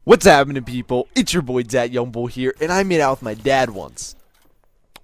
What's happening, people? It's your boy DatYoungBull here, and I made out with my dad once.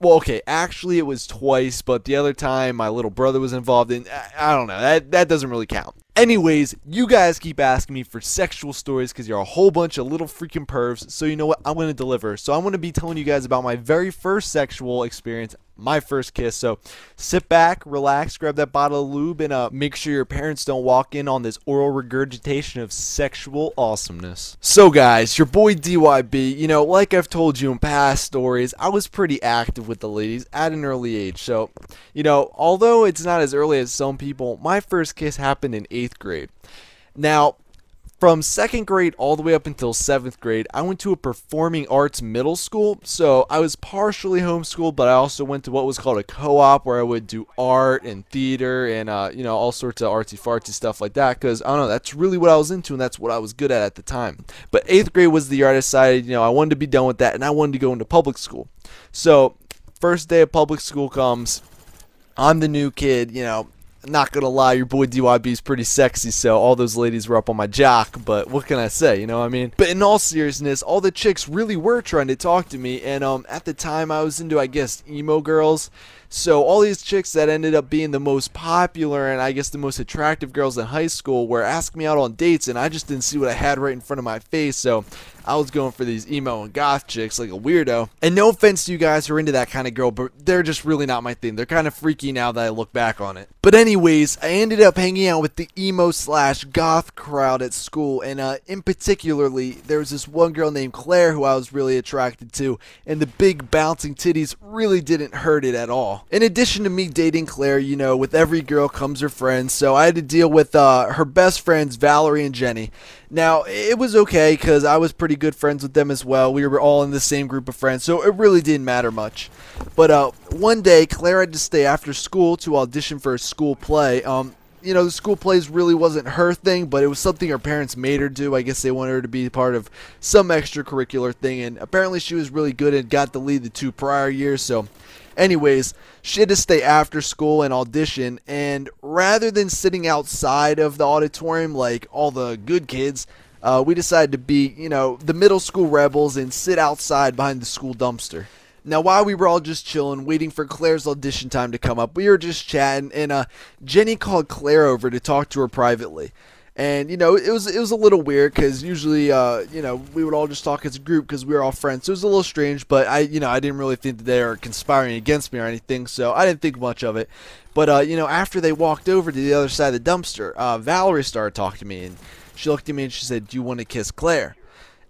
Well, okay, actually it was twice, but the other time my little brother was involved in, I don't know, that doesn't really count. Anyways, you guys keep asking me for sexual stories because you're a whole bunch of little freaking pervs, so you know what, I'm going to deliver. So I'm going to be telling you guys about my very first sexual experience, my first kiss. So sit back, relax, grab that bottle of lube, and make sure your parents don't walk in on this oral regurgitation of sexual awesomeness. So guys, your boy DYB, you know, like I've told you in past stories, I was pretty active with the ladies at an early age. So, you know, although it's not as early as some people, my first kiss happened in 8th grade. Now, from 2nd grade all the way up until 7th grade, I went to a performing arts middle school, so I was partially homeschooled, but I also went to what was called a co-op where I would do art and theater and, you know, all sorts of artsy-fartsy stuff like that, because, I don't know, that's really what I was into and that's what I was good at the time. But 8th grade was the year I decided, you know, I wanted to be done with that and I wanted to go into public school. So, first day of public school comes, I'm the new kid, you know. Not gonna lie, your boy DYB is pretty sexy, so all those ladies were up on my jock, but what can I say, you know what I mean? But in all seriousness, all the chicks really were trying to talk to me, and at the time I was into, I guess, emo girls. So all these chicks that ended up being the most popular and I guess the most attractive girls in high school were asking me out on dates, and I just didn't see what I had right in front of my face, so I was going for these emo and goth chicks like a weirdo. And no offense to you guys who are into that kind of girl, but they're just really not my thing. They're kind of freaky now that I look back on it. But anyways, I ended up hanging out with the emo slash goth crowd at school, and in particularly, there was this one girl named Claire who I was really attracted to, and the big bouncing titties really didn't hurt it at all. In addition to me dating Claire, you know, with every girl comes her friends, so I had to deal with her best friends, Valerie and Jenny. Now, it was okay because I was pretty good friends with them as well. We were all in the same group of friends, so it really didn't matter much. But one day, Claire had to stay after school to audition for a school play. You know, the school plays really wasn't her thing, but it was something her parents made her do. I guess they wanted her to be part of some extracurricular thing, and apparently she was really good and got to lead the 2 prior years, so anyways, she had to stay after school and audition, and rather than sitting outside of the auditorium like all the good kids, we decided to be, you know, the middle school rebels and sit outside behind the school dumpster. Now, while we were all just chilling, waiting for Claire's audition time to come up, we were just chatting, and Jenny called Claire over to talk to her privately. And, you know, it was a little weird because usually, you know, we would all just talk as a group because we were all friends. So it was a little strange, but I didn't really think that they were conspiring against me or anything, so I didn't think much of it. But, you know, after they walked over to the other side of the dumpster, Valerie started talking to me, and she looked at me and she said, "Do you want to kiss Claire?"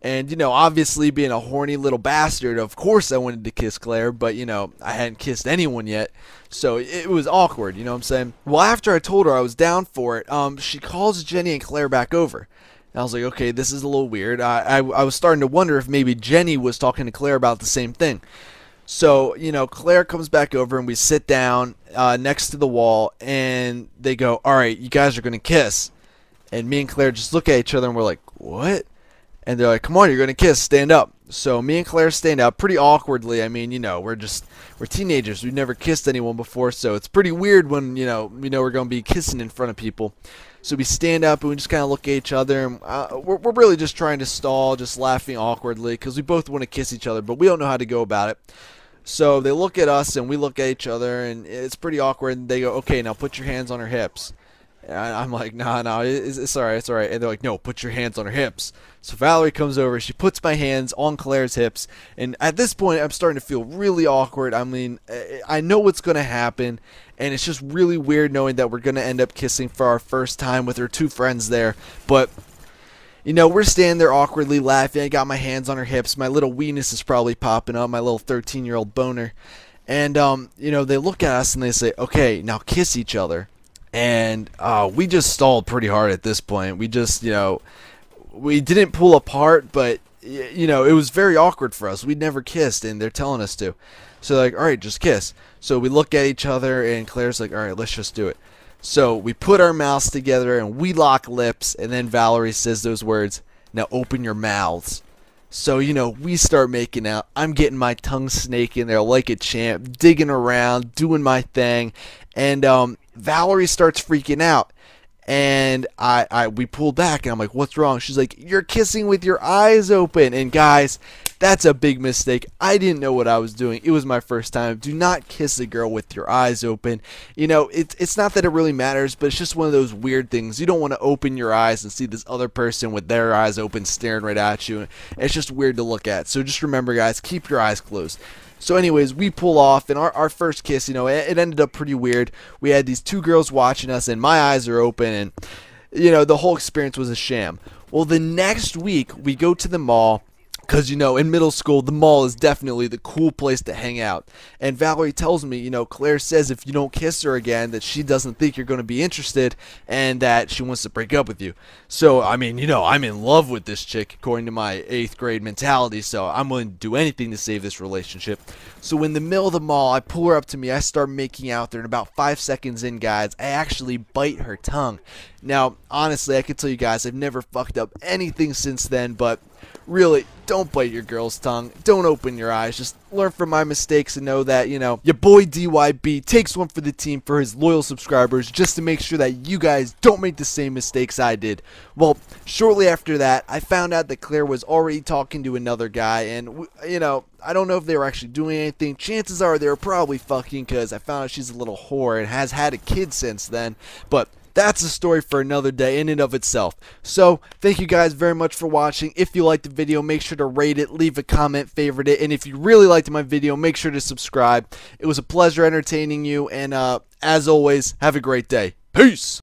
And, you know, obviously being a horny little bastard, of course I wanted to kiss Claire, but, you know, I hadn't kissed anyone yet, so it was awkward, you know what I'm saying? Well, after I told her I was down for it, she calls Jenny and Claire back over. And I was like, okay, this is a little weird. I was starting to wonder if maybe Jenny was talking to Claire about the same thing. So, you know, Claire comes back over and we sit down next to the wall, and they go, "All right, you guys are going to kiss." And me and Claire just look at each other and we're like, "What?" And they're like, "Come on, you're going to kiss, stand up." So me and Claire stand up pretty awkwardly. I mean, you know, we're teenagers. We've never kissed anyone before, so it's pretty weird when, you know we're going to be kissing in front of people. So we stand up and we just kind of look at each other, and we're really just trying to stall, just laughing awkwardly because we both want to kiss each other, but we don't know how to go about it. So they look at us and we look at each other, and it's pretty awkward, and they go, "Okay, now put your hands on her hips." And I'm like, no, it's alright, it's alright. And they're like, "No, put your hands on her hips." So Valerie comes over, she puts my hands on Claire's hips, and at this point I'm starting to feel really awkward. I mean, I know what's going to happen, and it's just really weird knowing that we're going to end up kissing for our first time with her 2 friends there. But, you know, we're standing there awkwardly laughing. I got my hands on her hips, my little weenus is probably popping up, my little 13-year-old boner. And, you know, they look at us and they say, "Okay, now kiss each other." And we just stalled pretty hard at this point. We just, you know, we didn't pull apart, but, you know, it was very awkward for us. We'd never kissed, and they're telling us to. So they're like, "All right, just kiss." So we look at each other, and Claire's like, "All right, let's just do it." So we put our mouths together, and we lock lips, and then Valerie says those words, "Now open your mouths." So, you know, we start making out. I'm getting my tongue snake in there like a champ, digging around, doing my thing, and Valerie starts freaking out. And we pulled back, and I'm like, what's wrong? She's like, you're kissing with your eyes open. And guys, that's a big mistake. I didn't know what I was doing. It was my first time. Do not kiss a girl with your eyes open. You know, it's not that it really matters, but it's just one of those weird things. You don't want to open your eyes and see this other person with their eyes open staring right at you. It's just weird to look at. So just remember, guys, keep your eyes closed. So anyways, we pull off, and our first kiss, you know, it ended up pretty weird. We had these two girls watching us, and my eyes are open, and, you know, the whole experience was a sham. Well, the next week, we go to the mall, because, you know, in middle school, the mall is definitely the cool place to hang out. And Valerie tells me, you know, Claire says if you don't kiss her again, that she doesn't think you're going to be interested and that she wants to break up with you. So, I mean, you know, I'm in love with this chick, according to my 8th grade mentality, so I'm willing to do anything to save this relationship. So in the middle of the mall, I pull her up to me, I start making out there, and about 5 seconds in, guys, I actually bite her tongue. Now, honestly, I can tell you guys, I've never fucked up anything since then, but really, don't bite your girl's tongue. Don't open your eyes. Just learn from my mistakes and know that, you know, your boy DYB takes one for the team for his loyal subscribers just to make sure that you guys don't make the same mistakes I did. Well, shortly after that, I found out that Claire was already talking to another guy, and, you know, I don't know if they were actually doing anything. Chances are they were probably fucking, because I found out she's a little whore and has had a kid since then. But that's a story for another day in and of itself. So, thank you guys very much for watching. If you liked the video, make sure to rate it, leave a comment, favorite it, and if you really liked my video, make sure to subscribe. It was a pleasure entertaining you, and as always, have a great day. Peace!